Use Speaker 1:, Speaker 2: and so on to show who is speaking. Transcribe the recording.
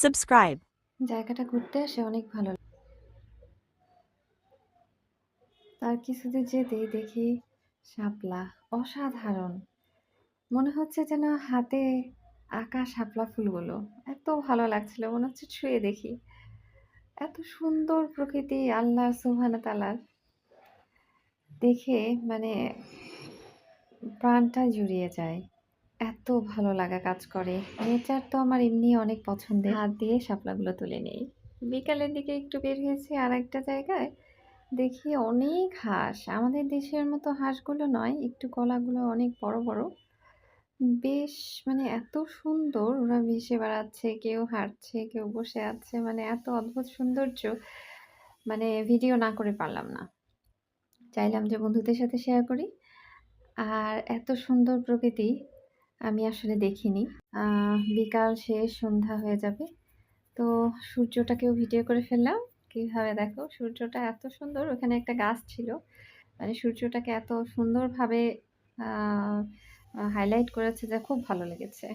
Speaker 1: Subscribe.
Speaker 2: জায়গাটা ঘুরতে আসে অনেক ভালো তার কিছুদূর যেতেই দেখি শাপলা অসাধারণ। মনে হচ্ছে যেন হাতে আঁকা শাপলা ফুলগুলো। এত ভালো লাগছিল মনে হচ্ছে ছুঁয়ে দেখি। এত সুন্দর প্রকৃতি আল্লাহ সুবহানাহু তাআলার দেখে মানে প্রাণটা জুড়িয়ে যায়। এত ভালো লাগা কাজ করে। নেচার তো আমার এমনি অনেক পছন্দের। হাত দিয়ে শাপলাগুলো তুলে নেই। বিকালের দিকে একটু বের হয়েছি আরেকটা জায়গায়। দেখি অনেক হাঁস। আমাদের দেশের মতো হাঁসগুলো নয়, একটু গলাগুলো অনেক বড়, বড়। বেশ মানে এত সুন্দর ওরা ভেসে বেড়াচ্ছে, কেউ হাঁটছে, কেউ বসে আছে। মানে এত অদ্ভুত সৌন্দর্য, মানে ভিডিও না করে পারলাম না। চাইলাম যে বন্ধুদের সাথে শেয়ার করি। আর এত সুন্দর প্রকৃতি আমি আসলে দেখিনি। বিকাল শেষ সন্ধ্যা হয়ে যাবে। তো সূর্যটাকেও ভিডিও করে ফেললাম। কিভাবে দেখো সূর্যটা এত সুন্দর, ওখানে একটা গাছ ছিল। মানে সূর্যটাকে এত সুন্দরভাবে আ আ হাইলাইট করেছে যে খুব ভালো লেগেছে।